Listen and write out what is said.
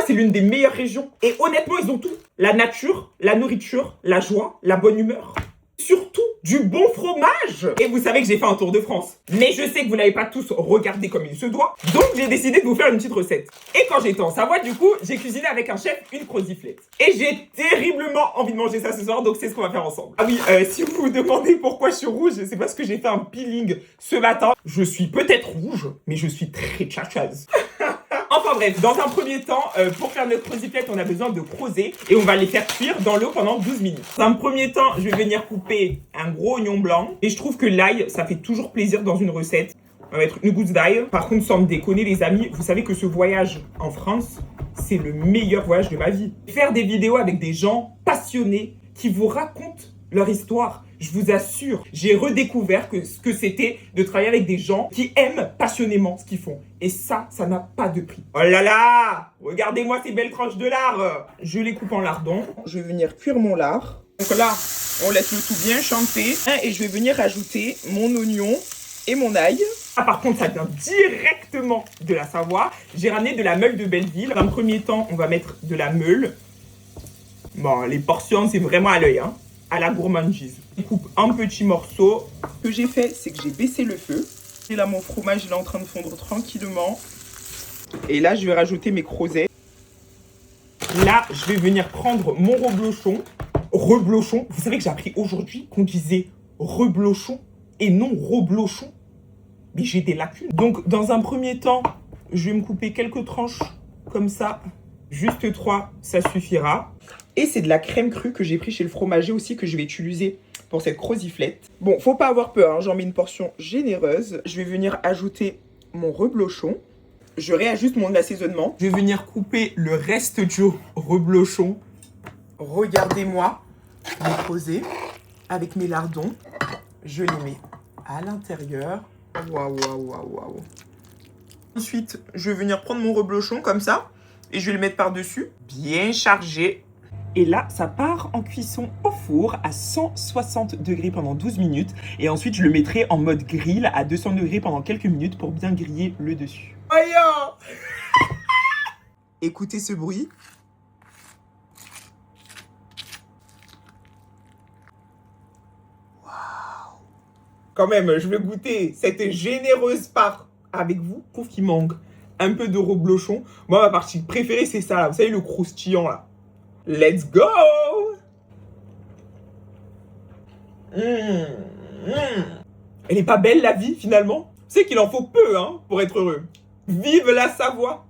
c'est l'une des meilleures régions. Et honnêtement, ils ont tout. La nature, la nourriture, la joie, la bonne humeur. Surtout du bon fromage. Et vous savez que j'ai fait un tour de France. Mais je sais que vous n'avez pas tous regardé comme il se doit. Donc j'ai décidé de vous faire une petite recette. Et quand j'étais en Savoie, du coup, j'ai cuisiné avec un chef une croziflette. Et j'ai terriblement envie de manger ça ce soir, donc c'est ce qu'on va faire ensemble. Ah oui, si vous vous demandez pourquoi je suis rouge, c'est parce que j'ai fait un peeling ce matin. Je suis peut-être rouge, mais je suis très tchatchaze. Enfin bref, dans un premier temps, pour faire notre croziflette, on a besoin de crozets et on va les faire cuire dans l'eau pendant 12 minutes. Dans un premier temps, je vais venir couper un gros oignon blanc. Et je trouve que l'ail, ça fait toujours plaisir dans une recette. On va mettre une goutte d'ail. Par contre, sans me déconner les amis, vous savez que ce voyage en France, c'est le meilleur voyage de ma vie. Faire des vidéos avec des gens passionnés qui vous racontent leur histoire. Je vous assure, j'ai redécouvert ce que c'était de travailler avec des gens qui aiment passionnément ce qu'ils font. Et ça n'a pas de prix. Oh là là! Regardez-moi ces belles tranches de lard! Je les coupe en lardons. Je vais venir cuire mon lard. Donc là, on laisse le tout bien chanter. Et je vais venir rajouter mon oignon et mon ail. Ah, par contre, ça vient directement de la Savoie. J'ai ramené de la meule de Belleville. Dans un premier temps, on va mettre de la meule. Bon, les portions, c'est vraiment à l'œil, hein. À la gourmandise. Je coupe un petit morceau. Ce que j'ai fait, c'est que j'ai baissé le feu. Et là, mon fromage, il est en train de fondre tranquillement. Et là, je vais rajouter mes crozets. Là, je vais venir prendre mon reblochon. Reblochon. Vous savez que j'ai appris aujourd'hui qu'on disait reblochon et non reblochon. Mais j'ai des lacunes. Donc, dans un premier temps, je vais me couper quelques tranches comme ça. Juste 3, ça suffira. Et c'est de la crème crue que j'ai pris chez le fromager aussi, que je vais utiliser pour cette croziflette. Bon, faut pas avoir peur, hein, j'en mets une portion généreuse. Je vais venir ajouter mon reblochon. Je réajuste mon assaisonnement. Je vais venir couper le reste du reblochon. Regardez-moi mes crozets avec mes lardons. Je les mets à l'intérieur. Waouh, waouh, waouh, waouh. Ensuite, je vais venir prendre mon reblochon comme ça. Et je vais le mettre par-dessus. Bien chargé. Et là, ça part en cuisson au four à 160 degrés pendant 12 minutes. Et ensuite, je le mettrai en mode grill à 200 degrés pendant quelques minutes pour bien griller le dessus. Aïe! Écoutez ce bruit. Waouh! Quand même, je vais goûter cette généreuse part avec vous. Je trouve qu'il manque un peu de reblochon. Moi, ma partie préférée, c'est ça, là. Vous savez, le croustillant, là. Let's go! Elle est pas belle, la vie, finalement? Tu sais qu'il en faut peu, hein, pour être heureux. Vive la Savoie!